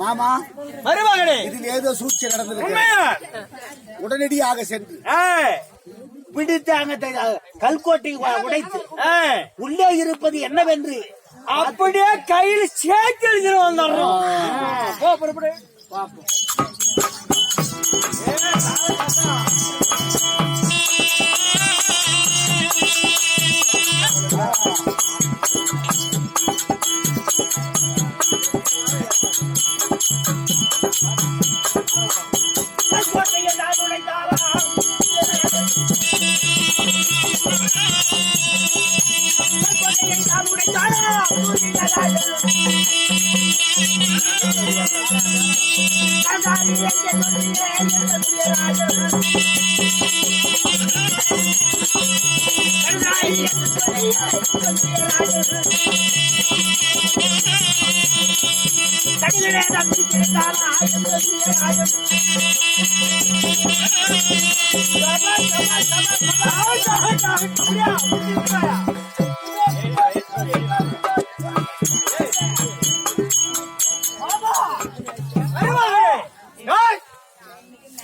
மாமா மருமகனே, இதில் ஏதோ சூழ்ச்சி நடந்தது. உடனடியாக சென்று பிடித்து அங்க கல்கோட்டை உடைத்து உள்ளே இருப்பது என்னவென்று அப்படியே கையில் சேர்த்து எழுதிட்டு வந்துடுறோம். பார்ப்போம்.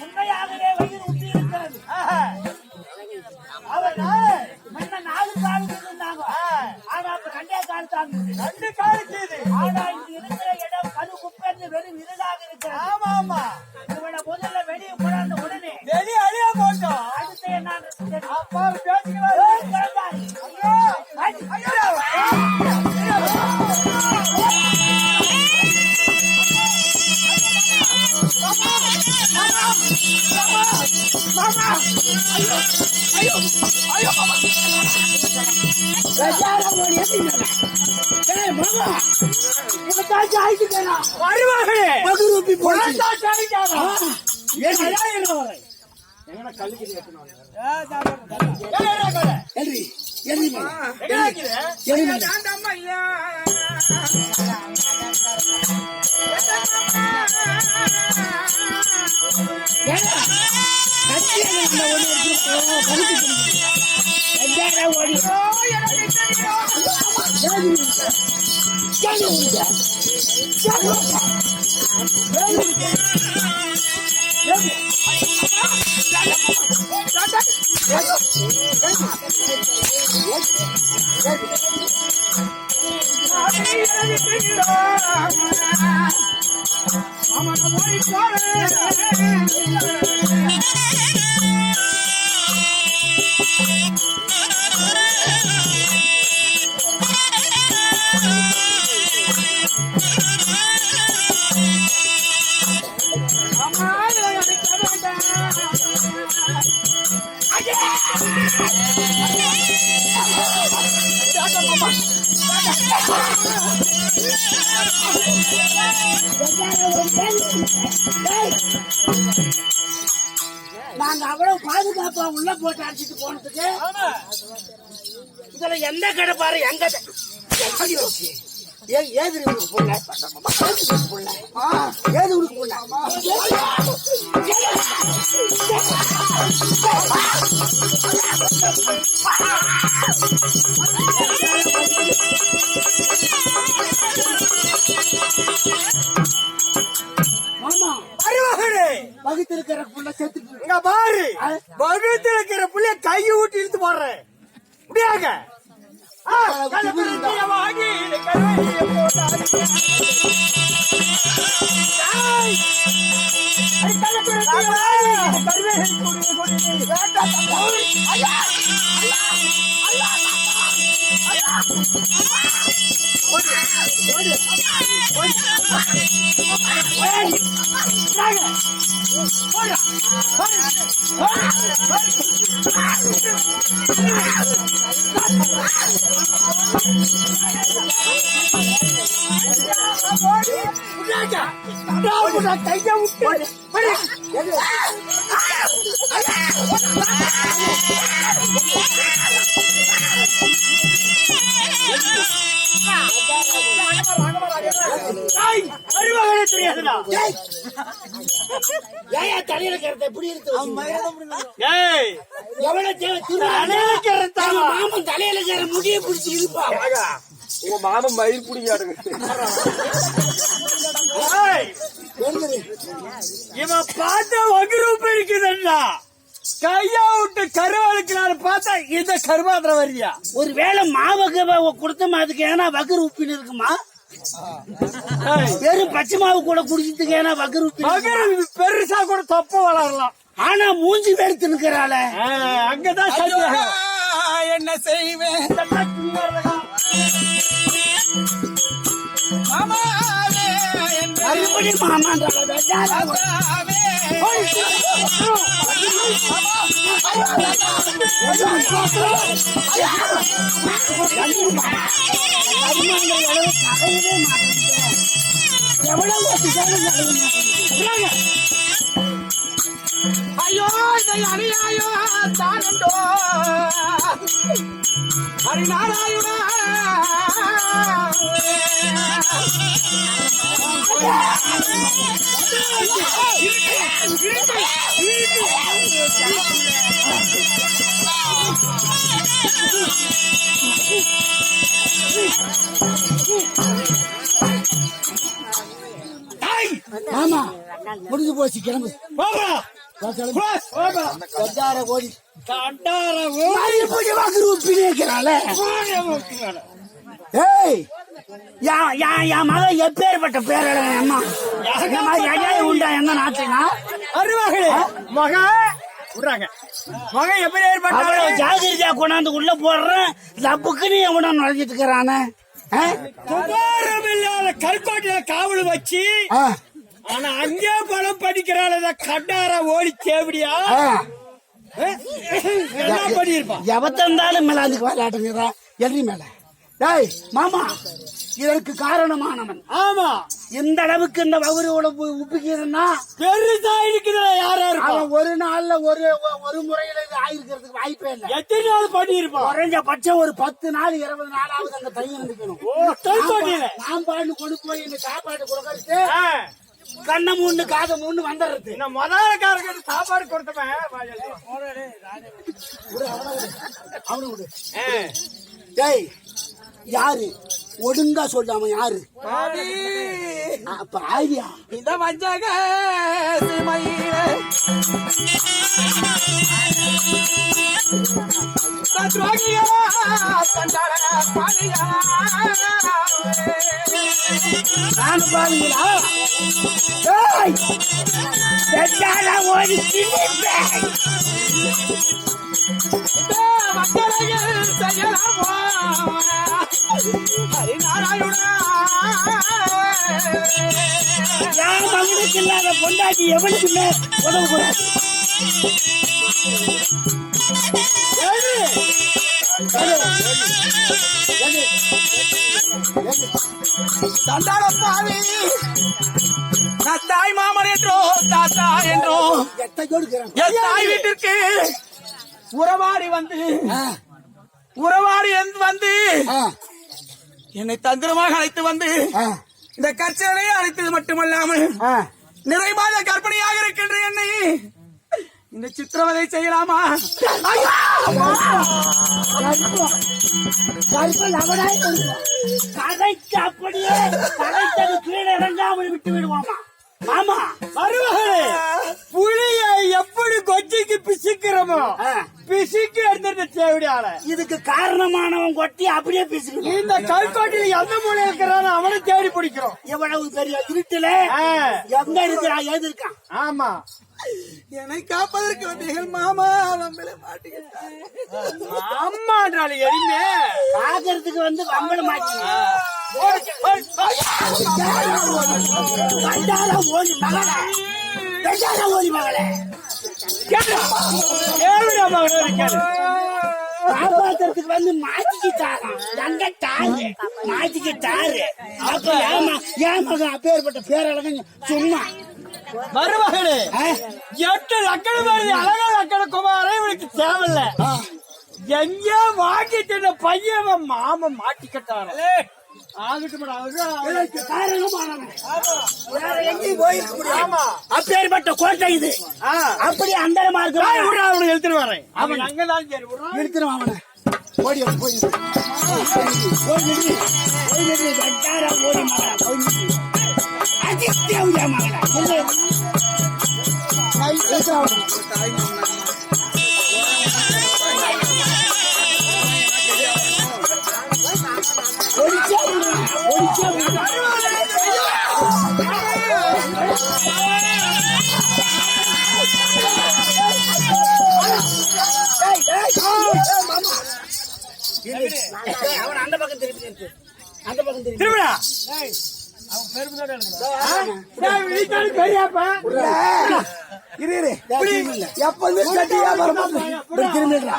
உண்மையாகவே வயிறு ஊட்டி இருக்கிறது. அவர் முன்ன 4 கால் இருந்தாங்க. ஆனா அப்ப 2 கால் தான். 2 காலுக்கு. ஆனா இங்க இருக்கிற இடம் கரு குப்பை வெறும் இருதாக இருக்கிறது. ஆமா ஆமா. இவனை முதல்ல வெளியே போடாத உடனே வெளியே அழிய போட்டோம். அடுத்து என்ன அப்பா பேசிக்கலாம். நாங்க அவ்வளவு பாதுகாப்பா உள்ள போட்டு அடிச்சுட்டு போனதுக்கு இதுல எந்த கடை பாரு எங்க ஏது உனக்கு புள்ள ஏது உனக்கு புள்ள மாமா வகுத்திருக்கிற புள்ள செத்து பாரு. வகுத்திருக்கிற புள்ள கையை ஊட்டி இழுத்து போடுறேன் முடியாங்க. கையை விட்டு தலையில கருத்த எப்படி இருக்கு மாமன் தலையில கர முடிய பிடிச்சி இருப்பா உங்க மாமன் மயில் பிடிக்காடுங்க. இவன் பார்த்தா வகுரூப் இருக்குதுன்னா கையா விட்டு கருவாளுக்கு பார்த்தா இந்த கருமாத்திரம் வரியா? ஒருவேளை மாவுக்கு கொடுத்தமா அதுக்கு ஏன்னா வகுறு உப்பின்னு இருக்குமா? வெறும் பச்சை மாவு கூட குடிச்சதுக்கு ஏன்னா வகுறு உப்பு பெருசா கூட தொப்ப வளரலாம். ஆனா மூஞ்சி வெறுத்து நிக்கிறாள அங்கதான் என்ன செய்வேன் மறுபடி ஐயோ அணியாயோ தானண்டோ ஹரிநாராயணா ஆமா முடிஞ்சு போச்சு கிளம்பு கோடி என் மகன் எப்பேற்பட்ட பேரழகன் அம்மா உண்டா எந்த நாட்டுனா அருவாகளே மகன் மகன் எப்படி ஜாகிரதையா கொண்டாந்து உள்ள போடுறேன் லப்புக்குன்னு எவனா நுழைஞ்சிட்டு இருக்கிறானே குமாரமில்லாத கல்கோட்டையில காவல் வச்சு ஆனா அங்கே பணம் படிக்கிறாள் கட்டார ஓடி தேவடியா என்ன பண்ணிருப்பான் எவத்தந்தாலும் மேல அதுக்கு விளையாட்டுங்கிறான் எல்ரி மேல டேய் மாமா இதற்கு காரணமானவன் ஆமா இந்த அளவுக்கு இந்த வகுரோட உப்புக்கிறதுனா பெருசா இருக்குது யாரா அவன் ஒரு நாள்ல ஒரு முறையில ஆயிருக்கிறதுக்கு வாய்ப்பே இல்லை எத்தனை நாள் பண்ணிருப்பான் குறைஞ்ச பட்சம் ஒரு 10 நாள் 20 நாளாவது அங்க தையம் இருக்கணும் நான் பாடு கொண்டு போய் இந்த சாப்பாடு கொடுக்கறது கண்ண மூணு காத மூணு வந்துடுறது முதலக்காரங்க சாப்பாடு கொடுத்தவன் அவனு டேய் யாரு ஒழுங்கா சொல்லாம யாரு அப்ப ஆயிரியா இந்த வஞ்சக நான் பாருங்களா ஓடி யார் மகனுக்கு இல்லாத பொண்டாட்டி எவனுக்குமே உதவக்கூடாது சண்டாளப்பாவி தாய் மாமன் என்றோ தாத்தா என்றோ என் தாய் வீட்டிற்கு உறவாடி வந்து என்னை தந்திரமாக அழைத்து வந்து இந்த கற்சலையை அழைத்தது மட்டுமல்லாமல் நிறைமாத கற்பனையாக இருக்கின்ற என்னை இந்த சித்திரவதை செய்யலாமா? கதைக்கு அப்படியே கதைத்தது கீழே இறங்காமல் விட்டு விடுவாமா? மாமா மருமகளே, புளிய எப்படி கொச்சிக்கு பிசுக்கிறோமோ பிசுக்கு எடுத்துட்டு தேவையான இதுக்கு காரணமானவன் கொட்டி அப்படியே பிசுக்கு. இந்த கல்கோட்டில எந்த மூலையில் இருக்கிறானோ அவனை தேடி பிடிக்கிறோம். எவ்வளவு பெரிய இருட்டுல எங்க இருக்கிறான் ஏது இருக்கான்? ஆமா, என்னை காப்பதற்கு வந்தீர்கள் மாமா. நம்மள மாட்டிக்கிட்டான் அம்மான்றால எரிமே பாக்குறதுக்கு வந்து வம்பள மாட்டீங்க. ஓடி மகளே காப்பாத்துறதுக்கு வந்து மாட்டிக்கிட்டாராம். எங்க டாரு மாட்டிக்கிட்டாரு. அப்ப ஏன் மகன் அப்பேற்பட்ட பேரழகன் சும்மா மருமகளே 8 லக்கணம் வருது. அழகா லக்கண குமாரே இவனுக்கு தேவையில்ல. எங்க வாங்கிட்டு பையன் மாமன் மாட்டிக்கிட்டாரு. அப்பேற்பட்ட கோட்டை இது. அப்படி அந்த எடுத்துட்டு வரேன். அவன் அங்கதான் எடுத்துருவான். அவனை ஓடி ஓடி அவன் அந்த பக்கம் திருப்பி நிறுத்து. அந்த பக்கம் திருப்பி திருவிழா பெரியாப்பா இரு எப்ப வந்து சட்டியா வரும்போது திரும்பிடுறா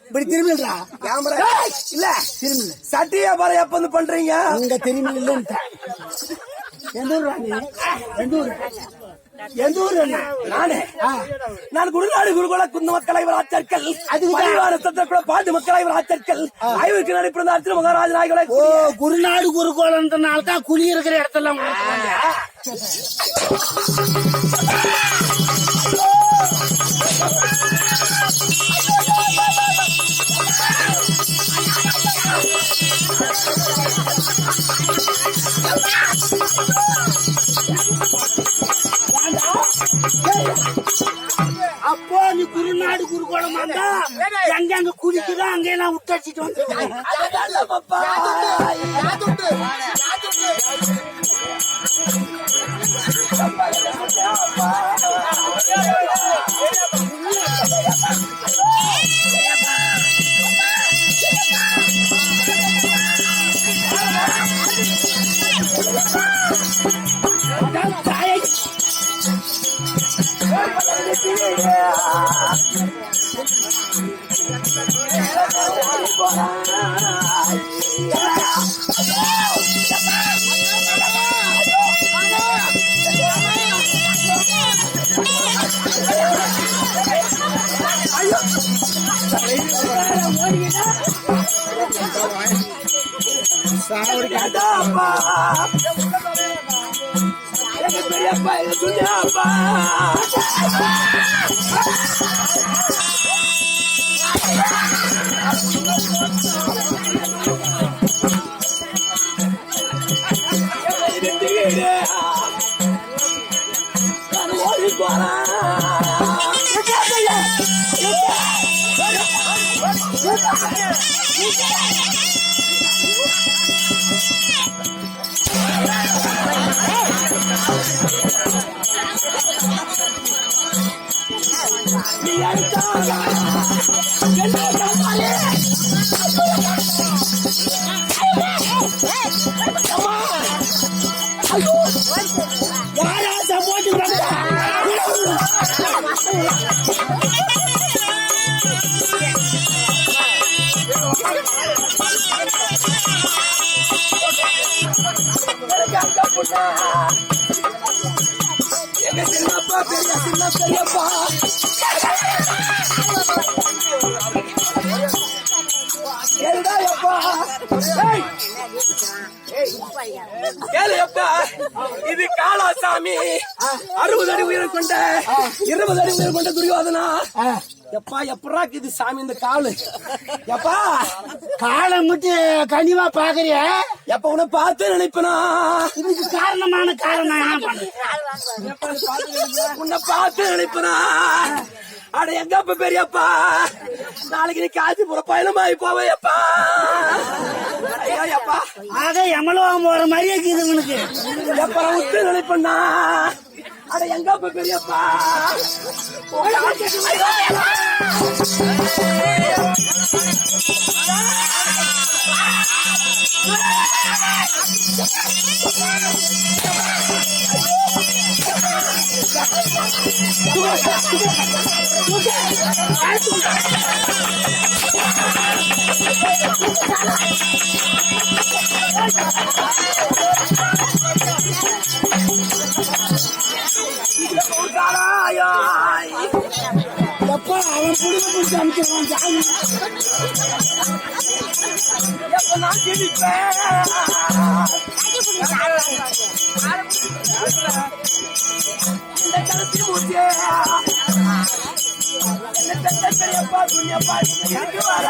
இப்படி திரும்பிடுறா கேமரா இல்ல திரும்பி சட்டியா வர எப்ப வந்து பண்றீங்க அங்க திரும்பி இல்லைன்னு எந்த ஊர் ராணி எந்த ஊர் எந்த ஊர் நானே நான் குருநாடு குருகுல குந்து மக்களை ஆச்சர்கள் அது கூட பாட்டு மக்களை ஆச்சர்கள் ஆய்வுக்கு நடைபெறும் அர்ச்சன மகாராஜ நாயகளை ஓ குருநாடு குருகோலன்றனால தான் குழி இருக்கிற இடத்துல அப்போ நீ குருநாடு குருகோலம் வந்தா எங்க அங்க குடிக்குதோ அங்கெல்லாம் விட்டடிச்சிட்டு வந்து இது காளாசாமி 60 அடி உயரம் கொண்ட 20 அடி உயரம் கொண்ட துரியோதனா எப்பா எப்படா இது சாமி இந்த காலு எப்பா காலை மட்டும் கனிவா பாக்குறிய எப்ப உன்னை பார்த்து நினைப்பனா இதுக்கு காரணமான காரணம் என்ன பண்ண உன்னை பார்த்து நினைப்பனா அட எங்கப்பா பெரியப்பா நாளைக்கு நீ காஞ்சிபுரம் பயணமாயி போவையப்பா ஐயா ஆக எமலோகம் போற மாதிரியே இருக்குது உனக்கு எப்ப விட்டு நினைப்பண்ணா அட எங்கப்பா பெரியப்பா எப்பா அவன் புடிச்சு புடிச்சு அனுப்பிடுவான் ஜாமி எப்ப நான் ஜெயிப்பேன் இந்த கருத்தி மூச்சே என்ன பெரியப்பா துணியப்பா எனக்கு வர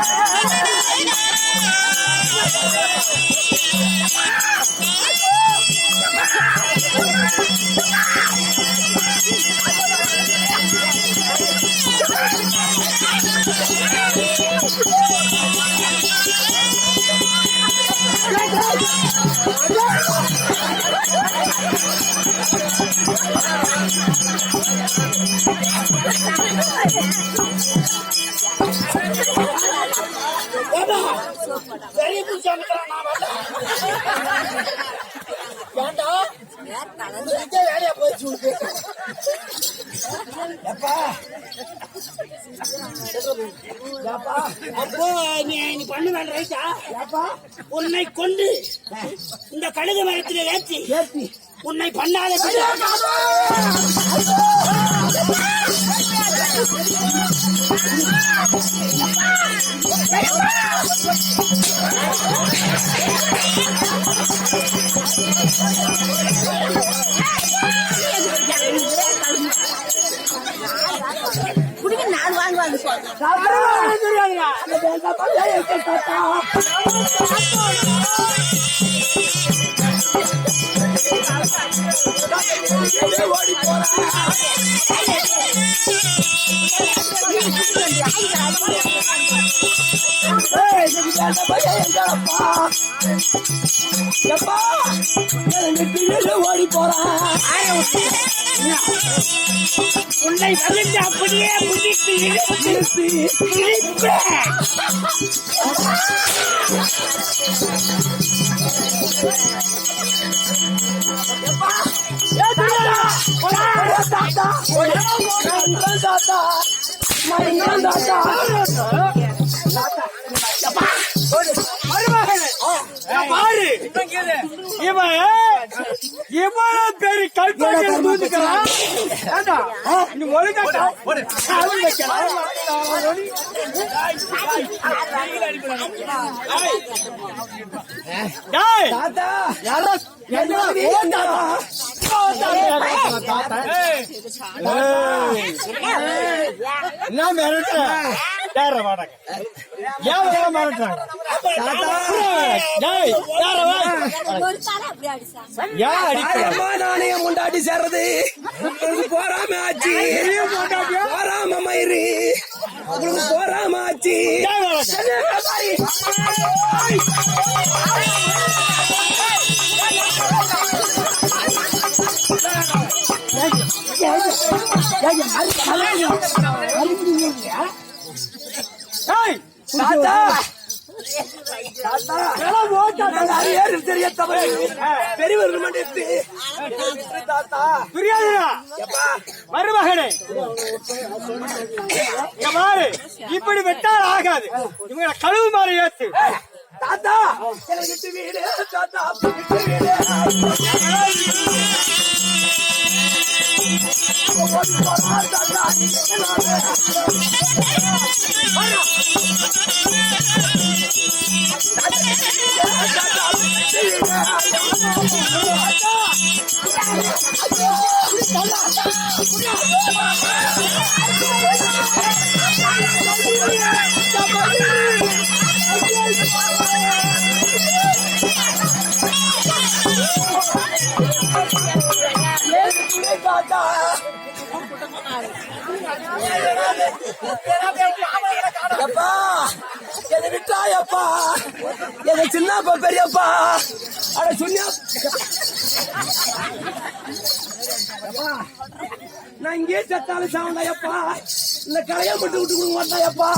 பெரிய புடிச்சு அனுப்புறேன் நான் ஏண்டா வேலையா போயிடுச்சு அப்போ நீ பண்ண வேண்டாம் ரைட்டா உன்னை கொண்டு இந்த கழுகு மரத்திலே ஏற்றி உன்னை பண்ணாத குடிக்க நாலு வாங்குவாங்க ஓடி போறா ஓடி போறான் உன்னை வந்து அப்படியே முடித்து பாரு இவ்வளவு பெரிய கல்பாட்டில் தூத்துக்கலாம் நீ ஒழுங்கா என்ன மிரட்டுற ஏன் மிரட்டுறாங்க நானே முண்டாட்டி சேர்றது போறாம ஆச்சு போறாம மயிறு உங்களுக்கு போறாம ஆச்சு பெரியவர்கள் மருமகனே பாரு இப்படி வெட்டால் ஆகாது இவங்க கழுவு மாதிரி ஏத்து தாத்தா வீடு தாத்தா வீடு விட்டாயப்பா எங்க சின்னப்பா பெரியப்பா அட சொன்னியா நான் இங்கே செத்தாலும் சாவண்டாயப்பா இந்த கலையை மட்டும் விட்டு கொடுக்க மாட்டாயப்பா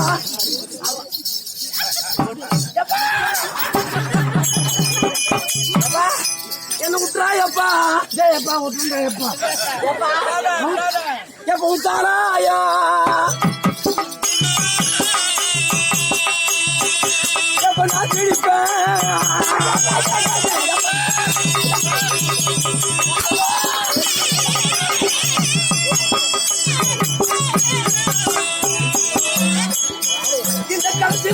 என்ன விட்டுறாயப்பா ஜெயப்பா விட்டுறாயப்பா எப்ப விட்டாராயா எப்ப நான் பிடிப்பேன் இந்த கடைசி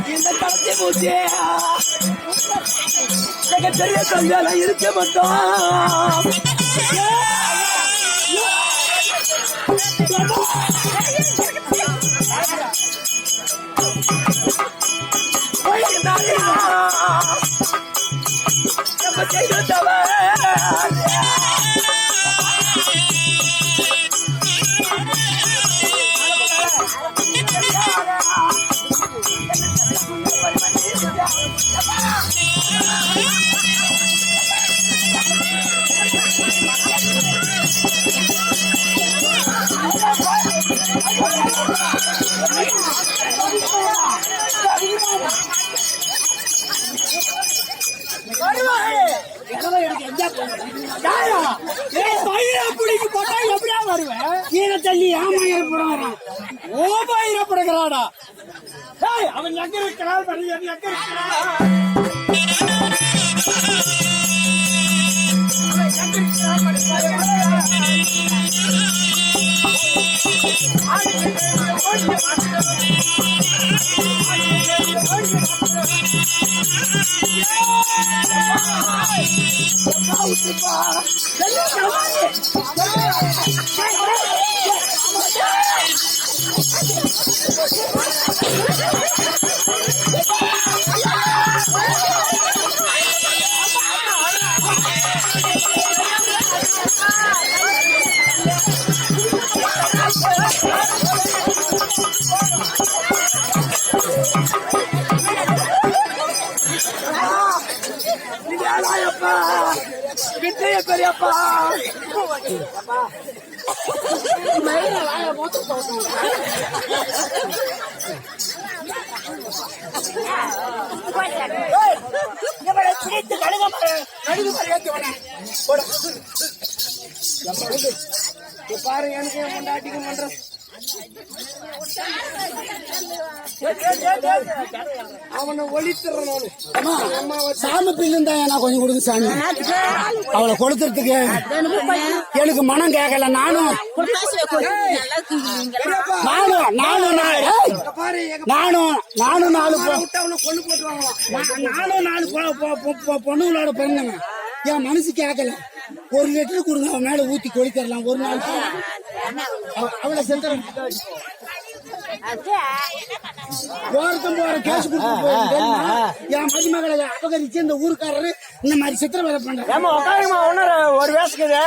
இந்த கடைசி பூச்சியா பெரிய கல்யாணம் இருக்க மாட்டோம் மாறுவேன் கீழே தள்ளி ஏமாயிரம் போடுறான். ஓமாயிரப்படுகிறாடா அவன் எங்க இருக்கிறான் மனிதன் எங்க இருக்கிறான் விஜய பெரியப்பா பாரு எனக்கு கொண்டாட்டிக்கு பண்றேன் அவனை ஒழித்துறேன் நானு சாமி பில்லும் தான் நான் கொஞ்சம் கொடுங்க சாமி. அவளை கொடுத்துறதுக்கு எனக்கு மனம் கேட்கல. நானும் நாலு பொண்ணுங்களோட பிறந்தவன். என் மனசு கேட்கல. 1 லிட்டர் கொடுங்க, அவன் மேல ஊத்தி கொளித்தரலாம் ஒரு நாள். அவளை சென்ற போறதும் போற கேஸ் கொடுத்து என் மருமகளை அபகரிச்சு இந்த ஊருக்காரரு இந்த மாதிரி சித்திரவதை பண்றாங்க. ஒரு வேசுக்குது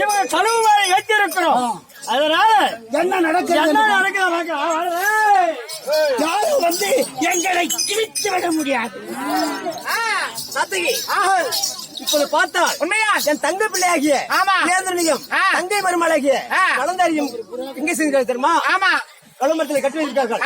இவங்க கழுவு மாதிரி ஏற்றி இருக்கிறோம். அதனால என்ன நடக்குது யாரும் வந்து எங்களை கிழித்து விட முடியாது. இப்போது பார்த்தா உண்மையா என் தங்கை பிள்ளையாகிய ஆமா. நேந்திரனியும் தங்கை மருமலாகிய வளர்ந்தாரியும் எங்கே செஞ்சிருக்காரு தெரியுமா? ஆமா கழுமரத்தில் கட்டி வைத்திருக்கார்கள்.